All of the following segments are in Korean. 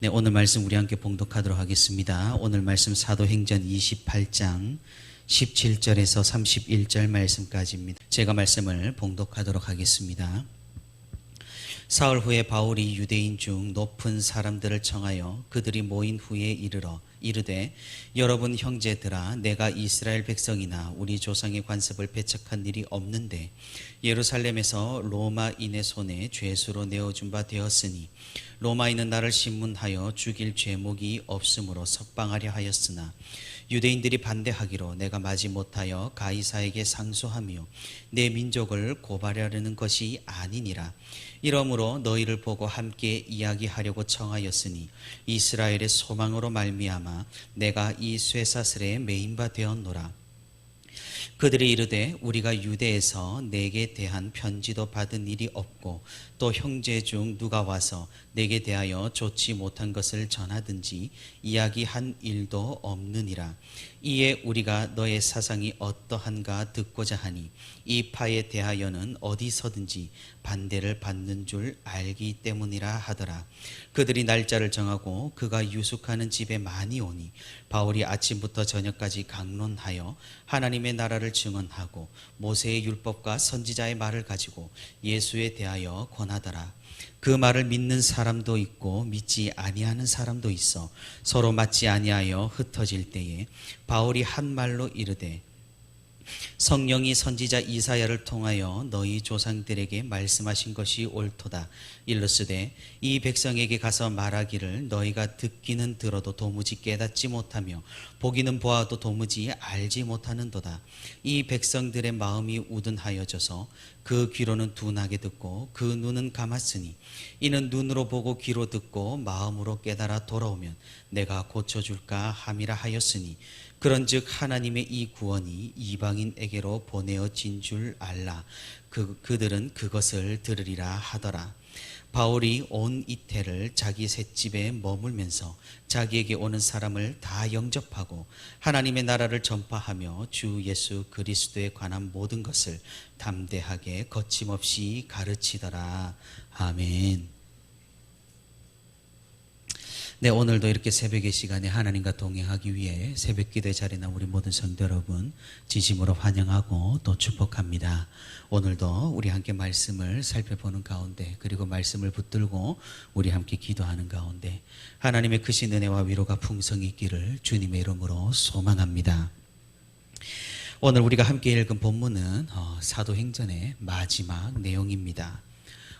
네, 오늘 말씀 우리 함께 봉독하도록 하겠습니다. 오늘 말씀 사도행전 28장 17절에서 31절 말씀까지입니다. 제가 말씀을 봉독하도록 하겠습니다. 사흘 후에 바울이 유대인 중 높은 사람들을 청하여 그들이 모인 후에 이르되 여러분 형제들아, 내가 이스라엘 백성이나 우리 조상의 관습을 배척한 일이 없는데 예루살렘에서 로마인의 손에 죄수로 내어준 바 되었으니 로마인은 나를 신문하여 죽일 죄목이 없으므로 석방하려 하였으나 유대인들이 반대하기로 내가 마지못하여 가이사에게 상소하며 내 민족을 고발하려는 것이 아니니라. 이러므로 너희를 보고 함께 이야기하려고 청하였으니 이스라엘의 소망으로 말미암아 내가 이 쇠사슬에 매인 바 되었노라. 그들이 이르되 우리가 유대에서 내게 대한 편지도 받은 일이 없고 또 형제 중 누가 와서 내게 대하여 좋지 못한 것을 전하든지 이야기한 일도 없느니라. 이에 우리가 너의 사상이 어떠한가 듣고자 하니 이 파에 대하여는 어디서든지 반대를 받는 줄 알기 때문이라 하더라. 그들이 날짜를 정하고 그가 유숙하는 집에 많이 오니 바울이 아침부터 저녁까지 강론하여 하나님의 나라를 증언하고 모세의 율법과 선지자의 말을 가지고 예수에 대하여 권하더라. 그 말을 믿는 사람도 있고 믿지 아니하는 사람도 있어 서로 맞지 아니하여 흩어질 때에 바울이 한 말로 이르되 성령이 선지자 이사야를 통하여 너희 조상들에게 말씀하신 것이 옳도다. 일러스되 이 백성에게 가서 말하기를 너희가 듣기는 들어도 도무지 깨닫지 못하며 보기는 보아도 도무지 알지 못하는도다. 이 백성들의 마음이 우둔하여져서 그 귀로는 둔하게 듣고 그 눈은 감았으니 이는 눈으로 보고 귀로 듣고 마음으로 깨달아 돌아오면 내가 고쳐줄까 함이라 하였으니 그런즉 하나님의 이 구원이 이방인에게로 보내어진 줄 알라. 그들은 그것을 들으리라 하더라. 바울이 온 이태를 자기 셋집에 머물면서 자기에게 오는 사람을 다 영접하고 하나님의 나라를 전파하며 주 예수 그리스도에 관한 모든 것을 담대하게 거침없이 가르치더라. 아멘. 네, 오늘도 이렇게 새벽의 시간에 하나님과 동행하기 위해 새벽 기도의 자리에 나온 우리 모든 성도 여러분 진심으로 환영하고 또 축복합니다. 오늘도 우리 함께 말씀을 살펴보는 가운데 그리고 말씀을 붙들고 우리 함께 기도하는 가운데 하나님의 크신 은혜와 위로가 풍성히 있기를 주님의 이름으로 소망합니다. 오늘 우리가 함께 읽은 본문은 사도행전의 마지막 내용입니다.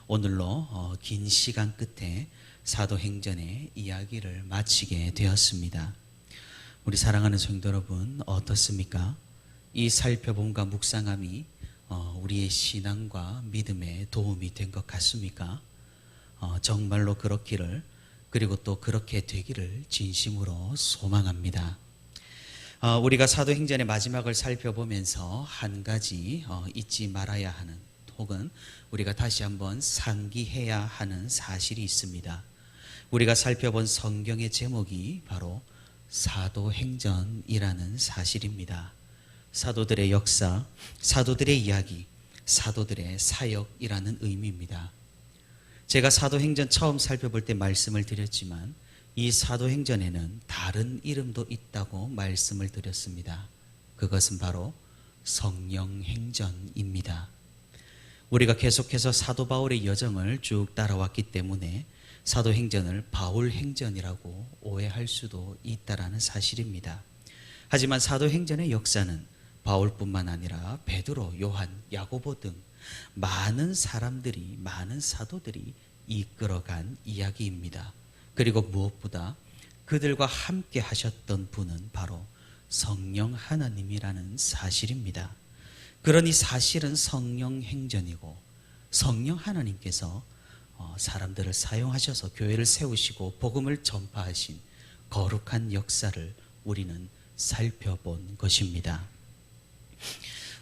오늘로 긴 시간 끝에 사도행전의 이야기를 마치게 되었습니다. 우리 사랑하는 성도 여러분 어떻습니까? 이 살펴봄과 묵상함이 우리의 신앙과 믿음에 도움이 된 것 같습니까? 정말로 그렇기를 그리고 또 그렇게 되기를 진심으로 소망합니다. 우리가 사도행전의 마지막을 살펴보면서 한 가지 잊지 말아야 하는 혹은 우리가 다시 한번 상기해야 하는 사실이 있습니다. 우리가 살펴본 성경의 제목이 바로 사도행전이라는 사실입니다. 사도들의 역사, 사도들의 이야기, 사도들의 사역이라는 의미입니다. 제가 사도행전 처음 살펴볼 때 말씀을 드렸지만 이 사도행전에는 다른 이름도 있다고 말씀을 드렸습니다. 그것은 바로 성령행전입니다. 우리가 계속해서 사도 바울의 여정을 쭉 따라왔기 때문에 사도행전을 바울행전이라고 오해할 수도 있다라는 사실입니다. 하지만 사도행전의 역사는 바울뿐만 아니라 베드로, 요한, 야고보 등 많은 사람들이, 많은 사도들이 이끌어간 이야기입니다. 그리고 무엇보다 그들과 함께 하셨던 분은 바로 성령 하나님이라는 사실입니다. 그러니 사실은 성령행전이고 성령 하나님께서 사람들을 사용하셔서 교회를 세우시고 복음을 전파하신 거룩한 역사를 우리는 살펴본 것입니다.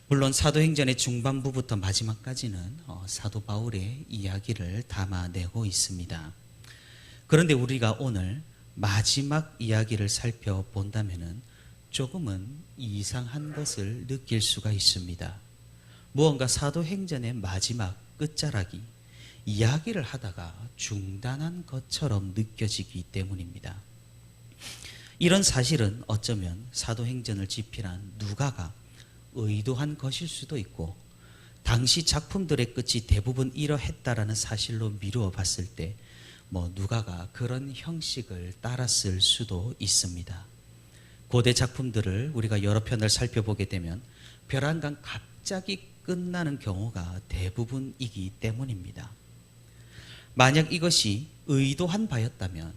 물론 사도행전의 중반부부터 마지막까지는 사도 바울의 이야기를 담아내고 있습니다. 그런데 우리가 오늘 마지막 이야기를 살펴본다면 조금은 이상한 것을 느낄 수가 있습니다. 무언가 사도행전의 마지막 끝자락이 이야기를 하다가 중단한 것처럼 느껴지기 때문입니다. 이런 사실은 어쩌면 사도행전을 집필한 누가가 의도한 것일 수도 있고, 당시 작품들의 끝이 대부분 이러했다라는 사실로 미루어 봤을 때 누가가 그런 형식을 따랐을 수도 있습니다. 고대 작품들을 우리가 여러 편을 살펴보게 되면 벼랑간 갑자기 끝나는 경우가 대부분이기 때문입니다. 만약 이것이 의도한 바였다면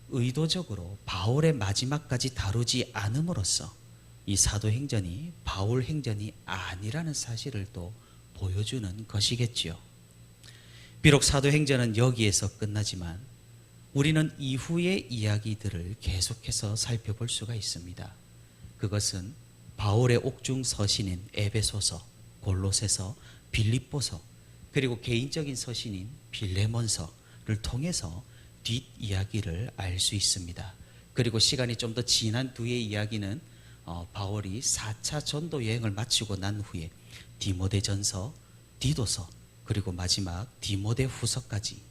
의도적으로 바울의 마지막까지 다루지 않음으로써 이 사도행전이 바울 행전이 아니라는 사실을 또 보여주는 것이겠지요. 비록 사도행전은 여기에서 끝나지만 우리는 이후의 이야기들을 계속해서 살펴볼 수가 있습니다. 그것은 바울의 옥중 서신인 에베소서, 골로새서, 빌립보서, 그리고 개인적인 서신인 빌레몬서를 통해서 뒷이야기를 알 수 있습니다. 그리고 시간이 좀 더 지난 뒤의 이야기는 바울이 4차 전도 여행을 마치고 난 후에 디모데전서, 디도서, 그리고 마지막 디모데후서까지,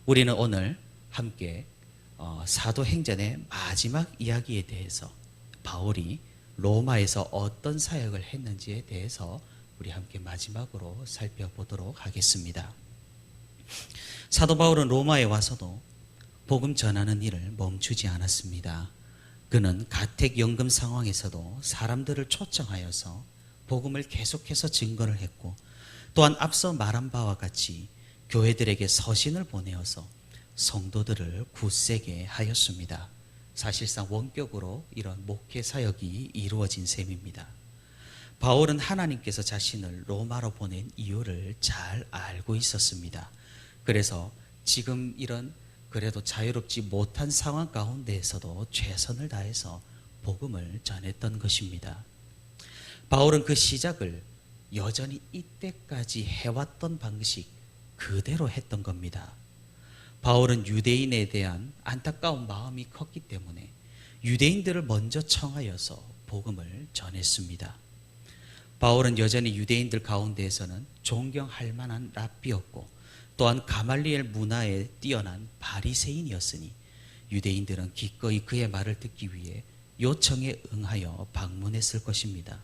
우리는 오늘 함께 사도행전의 마지막 이야기에 대해서 바울이 로마에서 어떤 사역을 했는지에 대해서 우리 함께 마지막으로 살펴보도록 하겠습니다. 사도 바울은 로마에 와서도 복음 전하는 일을 멈추지 않았습니다. 그는 가택연금 상황에서도 사람들을 초청하여서 복음을 계속해서 증거를 했고, 또한 앞서 말한 바와 같이 교회들에게 서신을 보내어서 성도들을 굳세게 하였습니다. 사실상 원격으로 이런 목회 사역이 이루어진 셈입니다. 바울은 하나님께서 자신을 로마로 보낸 이유를 잘 알고 있었습니다. 그래서 지금 이런 그래도 자유롭지 못한 상황 가운데에서도 최선을 다해서 복음을 전했던 것입니다. 바울은 그 시작을 여전히 이때까지 해왔던 방식 그대로 했던 겁니다. 바울은 유대인에 대한 안타까운 마음이 컸기 때문에 유대인들을 먼저 청하여서 복음을 전했습니다. 바울은 여전히 유대인들 가운데에서는 존경할 만한 랍비였고, 또한 가말리엘 문화에 뛰어난 바리새인이었으니 유대인들은 기꺼이 그의 말을 듣기 위해 요청에 응하여 방문했을 것입니다.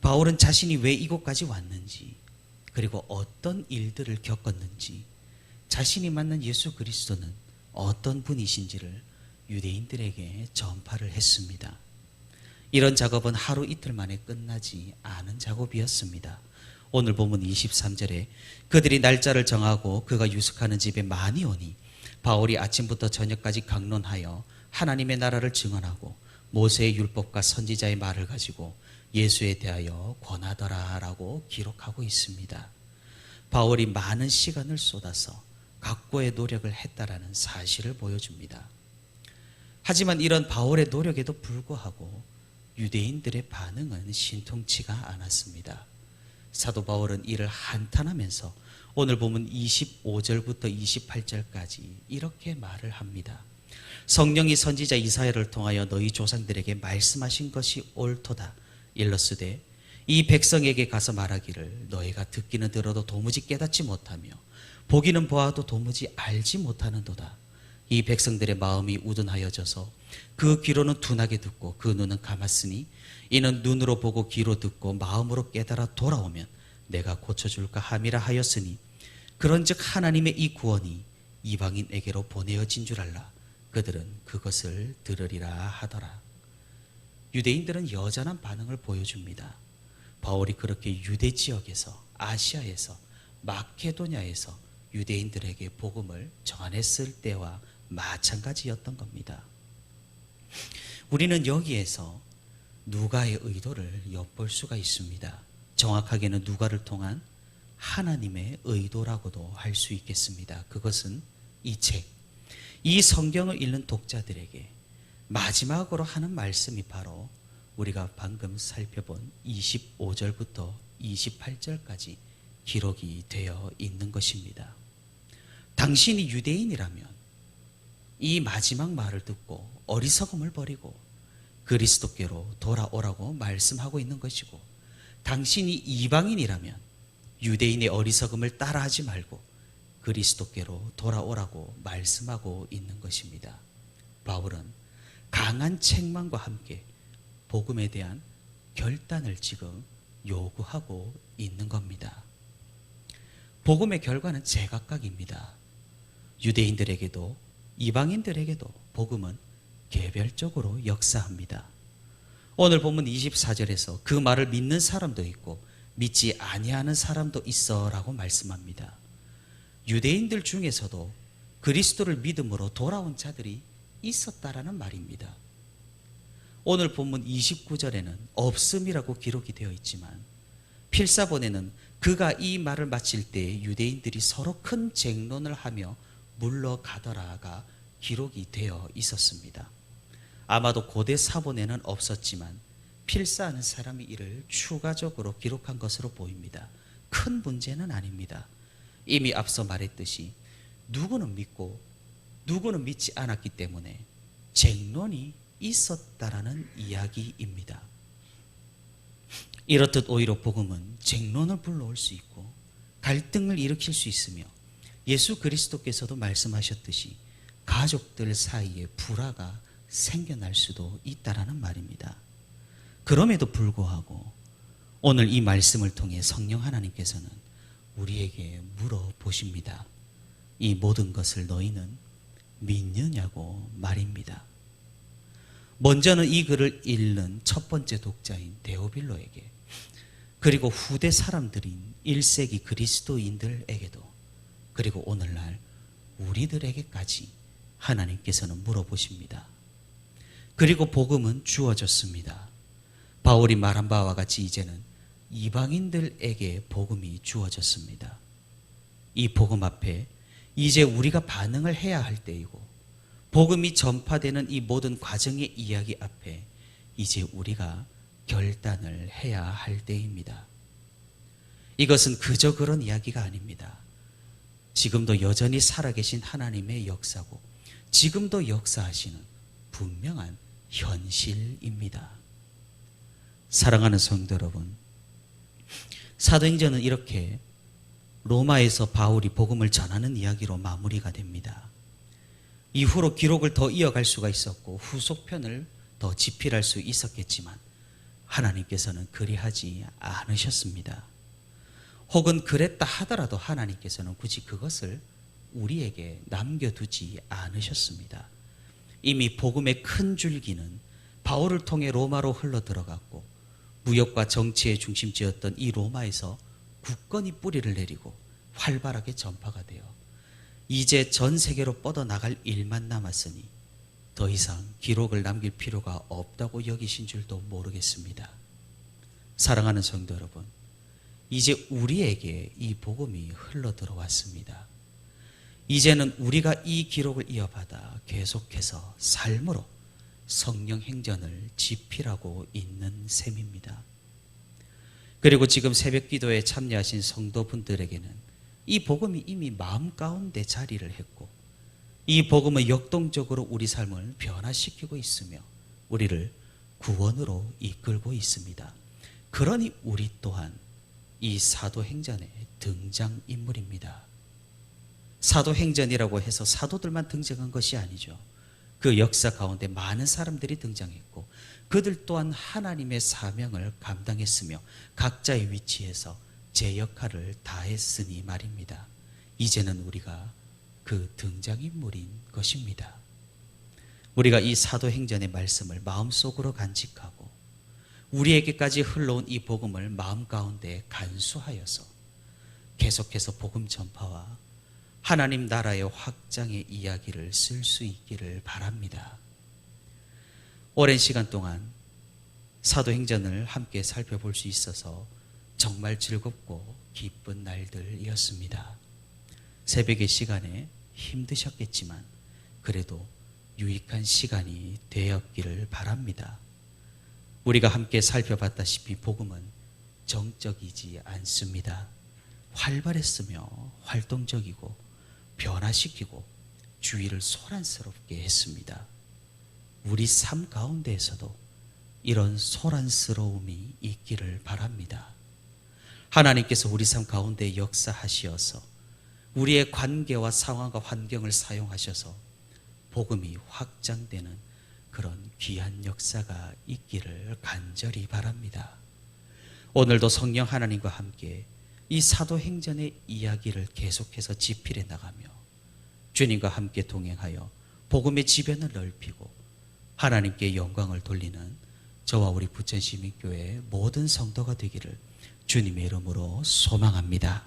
바울은 자신이 왜 이곳까지 왔는지, 그리고 어떤 일들을 겪었는지, 자신이 만난 예수 그리스도는 어떤 분이신지를 유대인들에게 전파를 했습니다. 이런 작업은 하루 이틀 만에 끝나지 않은 작업이었습니다. 오늘 본문 23절에 그들이 날짜를 정하고 그가 유숙하는 집에 많이 오니 바울이 아침부터 저녁까지 강론하여 하나님의 나라를 증언하고 모세의 율법과 선지자의 말을 가지고 예수에 대하여 권하더라 라고 기록하고 있습니다. 바울이 많은 시간을 쏟아서 각고의 노력을 했다라는 사실을 보여줍니다. 하지만 이런 바울의 노력에도 불구하고 유대인들의 반응은 신통치가 않았습니다. 사도 바울은 이를 한탄하면서 오늘 보면 25절부터 28절까지 이렇게 말을 합니다. 성령이 선지자 이사야를 통하여 너희 조상들에게 말씀하신 것이 옳도다. 일러스되 이 백성에게 가서 말하기를 너희가 듣기는 들어도 도무지 깨닫지 못하며 보기는 보아도 도무지 알지 못하는도다. 이 백성들의 마음이 우둔하여져서 그 귀로는 둔하게 듣고 그 눈은 감았으니 이는 눈으로 보고 귀로 듣고 마음으로 깨달아 돌아오면 내가 고쳐줄까 함이라 하였으니 그런즉 하나님의 이 구원이 이방인에게로 보내어진 줄 알라. 그들은 그것을 들으리라 하더라. 유대인들은 여전한 반응을 보여줍니다. 바울이 그렇게 유대 지역에서, 아시아에서, 마케도냐에서 유대인들에게 복음을 전했을 때와 마찬가지였던 겁니다. 우리는 여기에서 누가의 의도를 엿볼 수가 있습니다. 정확하게는 누가를 통한 하나님의 의도라고도 할 수 있겠습니다. 그것은 이 책, 이 성경을 읽는 독자들에게 마지막으로 하는 말씀이 바로 우리가 방금 살펴본 25절부터 28절까지 기록이 되어 있는 것입니다. 당신이 유대인이라면 이 마지막 말을 듣고 어리석음을 버리고 그리스도께로 돌아오라고 말씀하고 있는 것이고, 당신이 이방인이라면 유대인의 어리석음을 따라하지 말고 그리스도께로 돌아오라고 말씀하고 있는 것입니다. 바울은 강한 책망과 함께 복음에 대한 결단을 지금 요구하고 있는 겁니다. 복음의 결과는 제각각입니다. 유대인들에게도 이방인들에게도 복음은 개별적으로 역사합니다. 오늘 본문 24절에서 그 말을 믿는 사람도 있고 믿지 아니하는 사람도 있어라고 말씀합니다. 유대인들 중에서도 그리스도를 믿음으로 돌아온 자들이 있었다라는 말입니다. 오늘 본문 29절에는 없음이라고 기록이 되어 있지만 필사본에는 그가 이 말을 마칠 때 유대인들이 서로 큰 쟁론을 하며 물러가더라가 기록이 되어 있었습니다. 아마도 고대 사본에는 없었지만 필사하는 사람이 이를 추가적으로 기록한 것으로 보입니다. 큰 문제는 아닙니다. 이미 앞서 말했듯이 누구는 믿고 누구는 믿지 않았기 때문에 쟁론이 있었다라는 이야기입니다. 이렇듯 오히려 복음은 쟁론을 불러올 수 있고 갈등을 일으킬 수 있으며 예수 그리스도께서도 말씀하셨듯이 가족들 사이에 불화가 생겨날 수도 있다라는 말입니다. 그럼에도 불구하고 오늘 이 말씀을 통해 성령 하나님께서는 우리에게 물어보십니다. 이 모든 것을 너희는 믿느냐고 말입니다. 먼저는 이 글을 읽는 첫 번째 독자인 데오빌로에게, 그리고 후대 사람들인 1세기 그리스도인들에게도, 그리고 오늘날 우리들에게까지 하나님께서는 물어보십니다. 그리고 복음은 주어졌습니다. 바울이 말한 바와 같이 이제는 이방인들에게 복음이 주어졌습니다. 이 복음 앞에 이제 우리가 반응을 해야 할 때이고, 복음이 전파되는 이 모든 과정의 이야기 앞에 이제 우리가 결단을 해야 할 때입니다. 이것은 그저 그런 이야기가 아닙니다. 지금도 여전히 살아계신 하나님의 역사고 지금도 역사하시는 분명한 현실입니다. 사랑하는 성도 여러분, 사도행전은 이렇게 로마에서 바울이 복음을 전하는 이야기로 마무리가 됩니다. 이후로 기록을 더 이어갈 수가 있었고 후속편을 더 집필할 수 있었겠지만 하나님께서는 그리하지 않으셨습니다. 혹은 그랬다 하더라도 하나님께서는 굳이 그것을 우리에게 남겨두지 않으셨습니다. 이미 복음의 큰 줄기는 바울을 통해 로마로 흘러들어갔고 무역과 정치의 중심지였던 이 로마에서 굳건히 뿌리를 내리고 활발하게 전파가 되어 이제 전 세계로 뻗어나갈 일만 남았으니 더 이상 기록을 남길 필요가 없다고 여기신 줄도 모르겠습니다. 사랑하는 성도 여러분, 이제 우리에게 이 복음이 흘러들어왔습니다. 이제는 우리가 이 기록을 이어받아 계속해서 삶으로 성령 행전을 집필하고 있는 셈입니다. 그리고 지금 새벽 기도에 참여하신 성도분들에게는 이 복음이 이미 마음 가운데 자리를 했고 이 복음은 역동적으로 우리 삶을 변화시키고 있으며 우리를 구원으로 이끌고 있습니다. 그러니 우리 또한 이 사도행전의 등장인물입니다. 사도행전이라고 해서 사도들만 등장한 것이 아니죠. 그 역사 가운데 많은 사람들이 등장했고 그들 또한 하나님의 사명을 감당했으며 각자의 위치에서 제 역할을 다했으니 말입니다. 이제는 우리가 그 등장인물인 것입니다. 우리가 이 사도행전의 말씀을 마음속으로 간직하고 우리에게까지 흘러온 이 복음을 마음 가운데 간수하여서 계속해서 복음 전파와 하나님 나라의 확장의 이야기를 쓸 수 있기를 바랍니다. 오랜 시간 동안 사도행전을 함께 살펴볼 수 있어서 정말 즐겁고 기쁜 날들이었습니다. 새벽의 시간에 힘드셨겠지만 그래도 유익한 시간이 되었기를 바랍니다. 우리가 함께 살펴봤다시피 복음은 정적이지 않습니다. 활발했으며 활동적이고 변화시키고 주위를 소란스럽게 했습니다. 우리 삶 가운데에서도 이런 소란스러움이 있기를 바랍니다. 하나님께서 우리 삶 가운데 역사하시어서 우리의 관계와 상황과 환경을 사용하셔서 복음이 확장되는 그런 귀한 역사가 있기를 간절히 바랍니다. 오늘도 성령 하나님과 함께 이 사도행전의 이야기를 계속해서 지필해 나가며 주님과 함께 동행하여 복음의 지변을 넓히고 하나님께 영광을 돌리는 저와 우리 부천시민교회 모든 성도가 되기를 주님의 이름으로 소망합니다.